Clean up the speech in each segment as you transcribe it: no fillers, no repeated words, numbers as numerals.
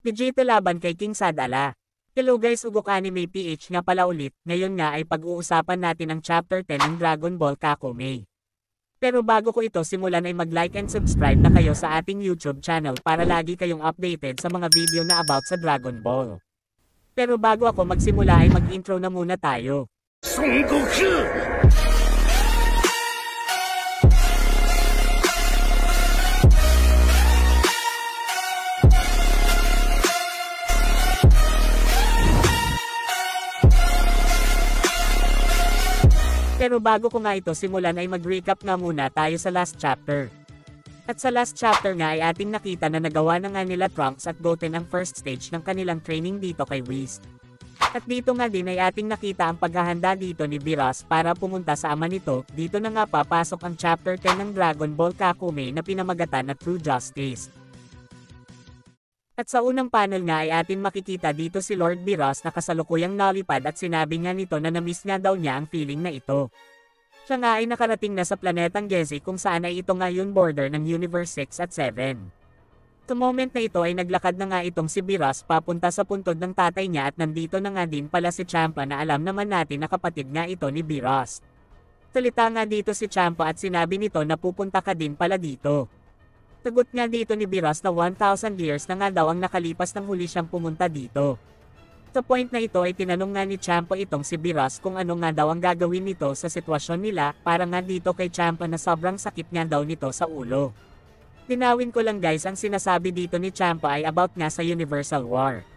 Vegeta laban kay King Sadala. Hello guys, Ugok Anime PH nga pala ulit. Ngayon nga ay pag-uusapan natin ang Chapter 10 ng Dragon Ball Kakome. Pero bago ko ito simulan ay mag-like and subscribe na kayo sa ating YouTube channel para lagi kayong updated sa mga video na about sa Dragon Ball. Pero bago ako magsimula ay mag-intro na muna tayo. Son Goku! Pero bago ko nga ito simulan ay mag-recap nga muna tayo sa last chapter. At sa last chapter nga ay ating nakita na nagawa na nga nila Trunks at Goten ang first stage ng kanilang training dito kay Whis. At dito nga din ay ating nakita ang paghahanda dito ni Beerus para pumunta sa ama nito. Dito na nga papasok ang chapter 10 ng Dragon Ball Kakome na pinamagatan na True Justice. At sa unang panel nga ay atin makikita dito si Lord Beerus na kasalukuyang nalipad at sinabi nga nito na na-miss nga daw niya ang feeling na ito. Siya nga ay nakarating na sa planetang Gezi kung saan ay ito nga yung border ng Universe 6 at 7. Sa moment na ito ay naglakad na nga itong si Beerus papunta sa puntod ng tatay niya at nandito na nga din pala si Champa na alam naman natin na kapatid nga ito ni Beerus. Salita nga dito si Champa at sinabi nito na pupunta ka din pala dito. Sagot nga dito ni Beerus na 1,000 years na nga daw ang nakalipas nang huli siyang pumunta dito. Sa point na ito ay tinanong nga ni Champa itong si Beerus kung ano nga daw ang gagawin nito sa sitwasyon nila para nga dito kay Champa na sobrang sakit nga daw nito sa ulo. Tinawin ko lang guys, ang sinasabi dito ni Champa ay about nga sa Universal War.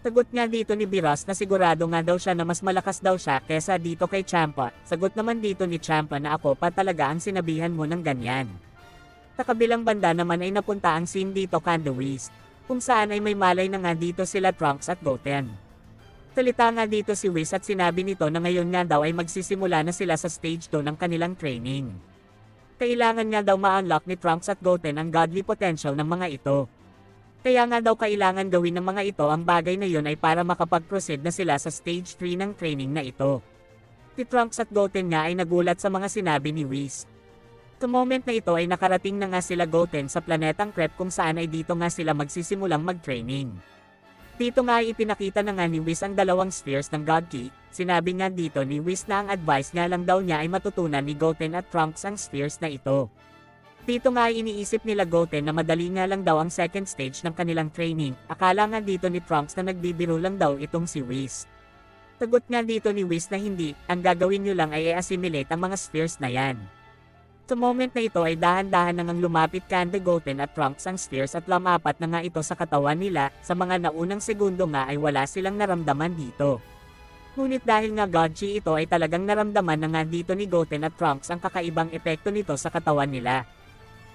Sagot nga dito ni Beerus na sigurado nga daw siya na mas malakas daw siya kesa dito kay Champa. Sagot naman dito ni Champa na ako pa talaga ang sinabihan mo ng ganyan. Sa kabilang banda naman ay napunta ang scene dito kan the Whis, kung saan ay may malay na nga dito sila Trunks at Goten. Salita nga dito si Whis at sinabi nito na ngayon nga daw ay magsisimula na sila sa stage 2 ng kanilang training. Kailangan nga daw ma-unlock ni Trunks at Goten ang godly potential ng mga ito. Kaya nga daw kailangan gawin ng mga ito ang bagay na yon ay para makapag-proceed na sila sa stage 3 ng training na ito. Si Trunks at Goten nga ay nagulat sa mga sinabi ni Whis. Sa moment na ito ay nakarating na nga sila Goten sa planetang Krep kung saan ay dito nga sila magsisimulang mag-training. Dito nga ay ipinakita na nga ni Whis ang dalawang spheres ng God Ki. Sinabi nga dito ni Whis na ang advice nga lang daw niya ay matutunan ni Goten at Trunks ang spheres na ito. Dito nga ay iniisip nila Goten na madali nga lang daw ang second stage ng kanilang training. Akala nga dito ni Trunks na nagbibiro lang daw itong si Whis. Sagot nga dito ni Whis na hindi, ang gagawin nyo lang ay i-assimilate ang mga spheres na yan. Sa moment na ito ay dahan-dahan na ngang lumapit kay Goten at Trunks ang spheres at lumapat na nga ito sa katawan nila. Sa mga naunang segundo nga ay wala silang naramdaman dito. Ngunit dahil nga God Chi ito ay talagang naramdaman na nga dito ni Goten at Trunks ang kakaibang epekto nito sa katawan nila.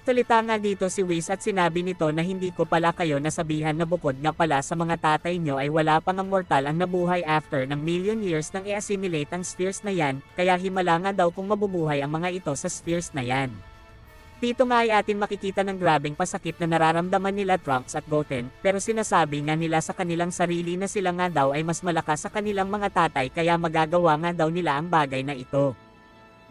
Salita nga dito si Whis at sinabi nito na hindi ko pala kayo nasabihan na bukod nga pala sa mga tatay nyo ay wala pang mortal ang nabuhay after ng million years nang i-assimilate ang spheres na yan, kaya himala nga daw kung mabubuhay ang mga ito sa spheres na yan. Dito nga ay atin makikita ng grabeng pasakit na nararamdaman nila Trunks at Goten, pero sinasabi nga nila sa kanilang sarili na sila nga daw ay mas malakas sa kanilang mga tatay kaya magagawa nga daw nila ang bagay na ito.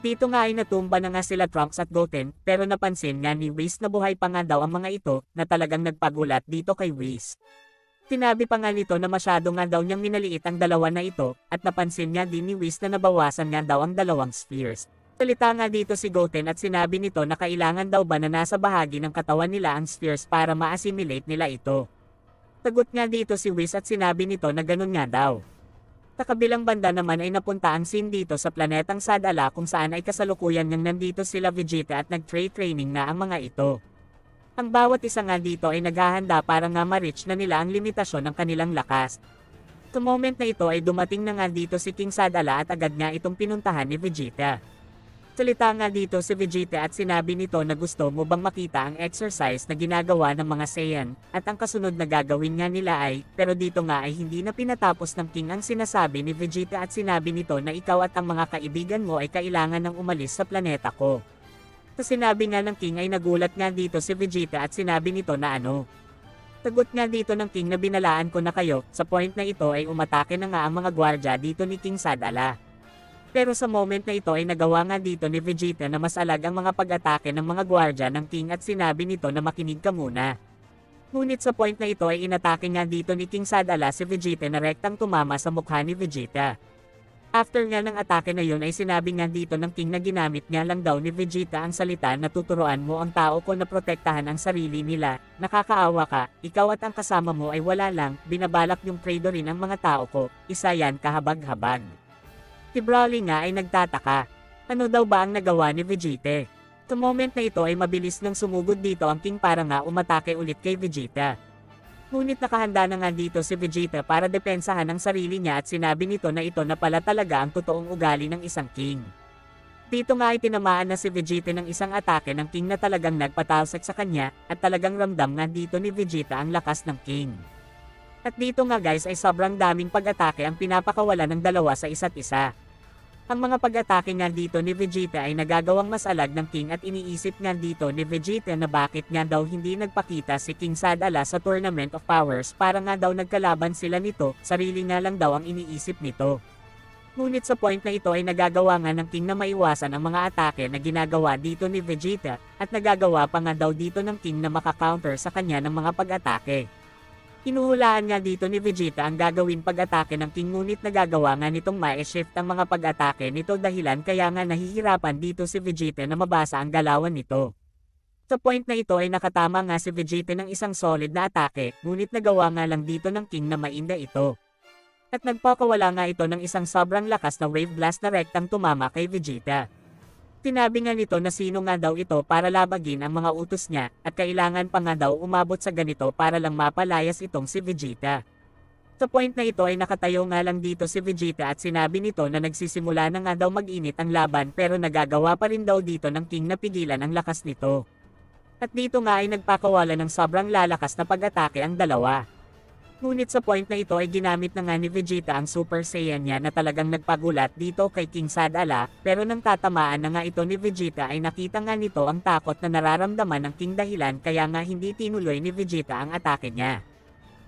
Dito nga ay natumba na nga sila Trunks at Goten, pero napansin nga ni Whis na buhay pa nga daw ang mga ito, na talagang nagpagulat dito kay Whis. Tinabi pa nga nito na masyado nga daw niyang minaliit ang dalawa na ito, at napansin nga din ni Whis na nabawasan nga daw ang dalawang spheres. Salita nga dito si Goten at sinabi nito na kailangan daw ba na nasa bahagi ng katawan nila ang spheres para ma-assimilate nila ito. Sagot nga dito si Whis at sinabi nito na ganun nga daw. Sa kabilang banda naman ay napunta ang scene dito sa planetang Sadala kung saan ay kasalukuyan ngang nandito sila Vegeta at nag-training na ang mga ito. Ang bawat isa nga dito ay naghahanda para nga ma-reach na nila ang limitasyon ng kanilang lakas. Sa moment na ito ay dumating na nga dito si King Sadala at agad nga itong pinuntahan ni Vegeta. Salita nga dito si Vegeta at sinabi nito na gusto mo bang makita ang exercise na ginagawa ng mga Saiyan, at ang kasunod na gagawin nga nila ay, pero dito nga ay hindi na pinatapos ng King ang sinasabi ni Vegeta at sinabi nito na ikaw at ang mga kaibigan mo ay kailangan ng umalis sa planeta ko. Sa sinabi nga ng King ay nagulat nga dito si Vegeta at sinabi nito na ano. Sagot nga dito ng King na binalaan ko na kayo, sa point na ito ay umatake na nga ang mga gwardya dito ni King Sadala. Pero sa moment na ito ay nagawa nga dito ni Vegeta na mas alag ang mga pag-atake ng mga gwardya ng King at sinabi nito na makinig ka muna. Ngunit sa point na ito ay inatake nga dito ni King Sadala si Vegeta na rektang tumama sa mukha ni Vegeta. After nga ng atake na yun ay sinabi nga dito ng King na ginamit nga lang daw ni Vegeta ang salita na tuturuan mo ang tao ko na protektahan ang sarili nila, nakakaawa ka, ikaw at ang kasama mo ay wala lang, binabalak yung traidorin ang mga tao ko, isa yan kahabag-habag. Si Broly nga ay nagtataka. Ano daw ba ang nagawa ni Vegeta? Sa moment na ito ay mabilis nang sumugod dito ang King para nga umatake ulit kay Vegeta. Ngunit nakahanda na nga dito si Vegeta para depensahan ang sarili niya at sinabi nito na ito na pala talaga ang totoong ugali ng isang King. Dito nga ay tinamaan na si Vegeta ng isang atake ng King na talagang nagpatalsik sa kanya at talagang ramdam nga dito ni Vegeta ang lakas ng King. At dito nga guys ay sobrang daming pag-atake ang pinapakawala ng dalawa sa isa't isa. Ang mga pag-atake nga dito ni Vegeta ay nagagawang mas alag ng King at iniisip nga dito ni Vegeta na bakit nga daw hindi nagpakita si King Sadala sa Tournament of Powers para nga daw nagkalaban sila nito, sarili nga lang daw ang iniisip nito. Ngunit sa point na ito ay nagagawa nga ng King na maiwasan ang mga atake na ginagawa dito ni Vegeta, at nagagawa pa nga daw dito ng King na makakounter sa kanya ng mga pag-atake. Hinuhulaan nga dito ni Vegeta ang gagawin pag-atake ng King ngunit nagagawa nga nitong ma-shift ang mga pag-atake nito dahilan kaya nga nahihirapan dito si Vegeta na mabasa ang galawan nito. Sa point na ito ay nakatama nga si Vegeta ng isang solid na atake ngunit nagawa nga lang dito ng King na mainda ito. At nagpakawala nga ito ng isang sobrang lakas na wave blast na rektang tumama kay Vegeta. Sinabi nga nito na sino nga daw ito para labagin ang mga utos niya, at kailangan pa nga daw umabot sa ganito para lang mapalayas itong si Vegeta. Sa point na ito ay nakatayo nga lang dito si Vegeta at sinabi nito na nagsisimula na nga daw mag-init ang laban pero nagagawa pa rin daw dito ng King na pigilan ang lakas nito. At dito nga ay nagpakawala ng sobrang lalakas na pag-atake ang dalawa. Ngunit sa point na ito ay ginamit na nga ni Vegeta ang Super Saiyan niya na talagang nagpagulat dito kay King Sadala, pero nang tatamaan na nga ito ni Vegeta ay nakita nga nito ang takot na nararamdaman ng King dahilan kaya nga hindi tinuloy ni Vegeta ang atake niya.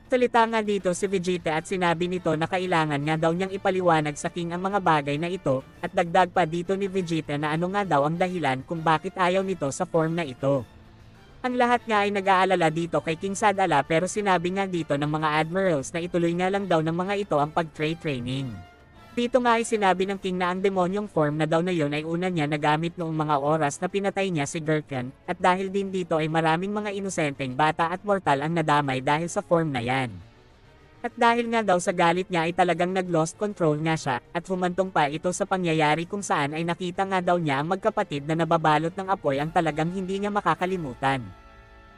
Salita nga dito si Vegeta at sinabi nito na kailangan nga daw niyang ipaliwanag sa King ang mga bagay na ito, at dagdag pa dito ni Vegeta na ano nga daw ang dahilan kung bakit ayaw nito sa form na ito. Ang lahat nga ay nag-aalala dito kay King Sadala pero sinabi nga dito ng mga admirals na ituloy nga lang daw ng mga ito ang pag-training. Dito nga ay sinabi ng King na ang demonyong form na daw na yon ay una niya nagamit noong mga oras na pinatay niya si Gurken, at dahil din dito ay maraming mga inosenteng bata at mortal ang nadamay dahil sa form na yan. At dahil nga daw sa galit niya ay talagang nag-lost control nga siya, at humantong pa ito sa pangyayari kung saan ay nakita nga daw niya ang magkapatid na nababalot ng apoy ang talagang hindi niya makakalimutan.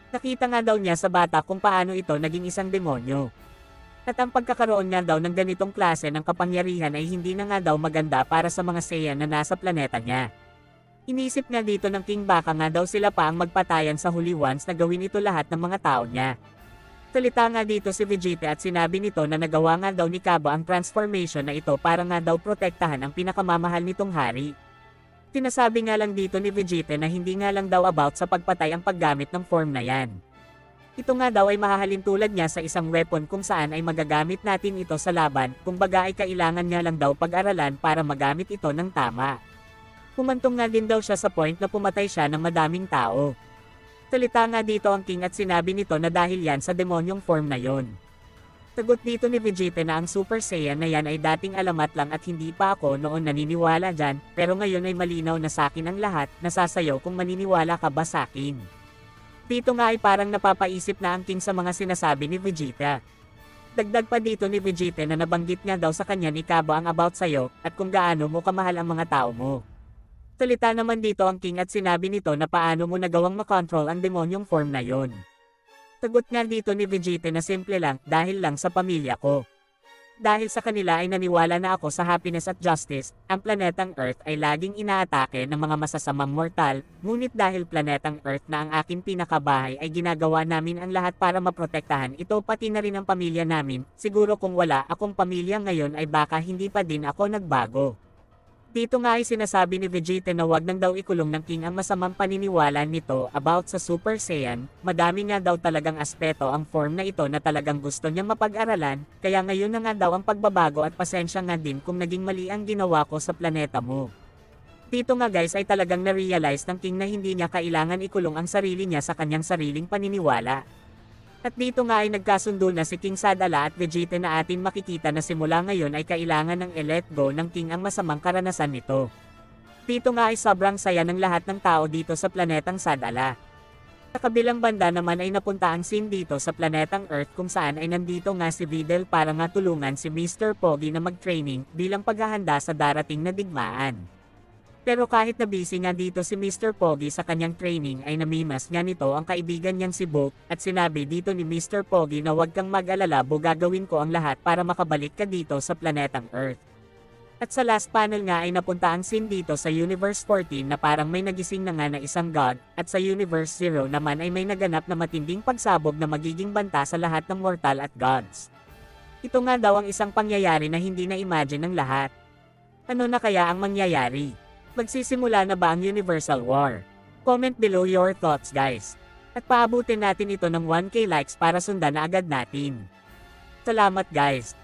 Nakita nga daw niya sa bata kung paano ito naging isang demonyo. At ang pagkakaroon nga daw ng ganitong klase ng kapangyarihan ay hindi na nga daw maganda para sa mga Saiyan na nasa planeta niya. Inisip nga dito ng King baka nga daw sila pa ang magpatayan sa huli once na gawin ito lahat ng mga tao niya. Salita nga dito si Vegeta at sinabi nito na nagawa nga daw ni Kaba ang transformation na ito para nga daw protektahan ang pinakamamahal nitong hari. Sinasabi nga lang dito ni Vegeta na hindi nga lang daw about sa pagpatay ang paggamit ng form na yan. Ito nga daw ay mahahalin tulad niya sa isang weapon kung saan ay magagamit natin ito sa laban, kumbaga ay kailangan nga lang daw pag-aralan para magamit ito ng tama. Humantong nga din daw siya sa point na pumatay siya ng madaming tao. Salita nga dito ang King at sinabi nito na dahil yan sa demonyong form na yon. Sagot dito ni Vegeta na ang Super Saiyan na yan ay dating alamat lang at hindi pa ako noon naniniwala dyan, pero ngayon ay malinaw na sa akin ang lahat, nasasayaw kung maniniwala ka ba sa akin. Dito nga ay parang napapaisip na ang King sa mga sinasabi ni Vegeta. Dagdag pa dito ni Vegeta na nabanggit nga daw sa kanya ni Kaba ang about sayo, at kung gaano mo kamahal ang mga tao mo. Salita naman dito ang King at sinabi nito na paano mo nagawang makontrol ang demonyong form na yon. Sagot nga dito ni Vegeta na simple lang, dahil lang sa pamilya ko. Dahil sa kanila ay naniwala na ako sa happiness at justice, ang planetang Earth ay laging inaatake ng mga masasamang mortal, ngunit dahil planetang Earth na ang aking pinakabahay ay ginagawa namin ang lahat para maprotektahan ito pati na rin ang pamilya namin, siguro kung wala akong pamilya ngayon ay baka hindi pa din ako nagbago. Dito nga ay sinasabi ni Vegeta na wag nang daw ikulong ng King ang masamang paniniwala nito about sa Super Saiyan, madami nga daw talagang aspeto ang form na ito na talagang gusto niya mapag-aralan, kaya ngayon na nga daw ang pagbabago at pasensya nga din kung naging mali ang ginawa ko sa planeta mo. Dito nga guys ay talagang na-realize ng King na hindi niya kailangan ikulong ang sarili niya sa kanyang sariling paniniwala. At dito nga ay nagkasundo na si King Sadala at Vegeta na atin makikita na simula ngayon ay kailangan ng i-let go ng King ang masamang karanasan nito. Dito nga ay sobrang saya ng lahat ng tao dito sa planetang Sadala. Sa kabilang banda naman ay napunta ang scene dito sa planetang Earth kung saan ay nandito nga si Videl para nga tulungan si Mr. Pogi na mag-training bilang paghahanda sa darating na digmaan. Pero kahit na busy nga dito si Mr. Pogi sa kanyang training ay namimas nga nito ang kaibigan niyang si Bolt at sinabi dito ni Mr. Pogi na huwag kang mag-alala bo, gagawin ko ang lahat para makabalik ka dito sa planetang Earth. At sa last panel nga ay napunta ang scene dito sa Universe 14 na parang may nagising na nga na isang god at sa Universe 0 naman ay may naganap na matinding pagsabog na magiging banta sa lahat ng mortal at gods. Ito nga daw ang isang pangyayari na hindi na-imagine ng lahat. Ano na kaya ang mangyayari? Magsisimula na ba ang Universal War? Comment below your thoughts guys. At paabutin natin ito ng 1K likes para sundan na agad natin. Salamat guys.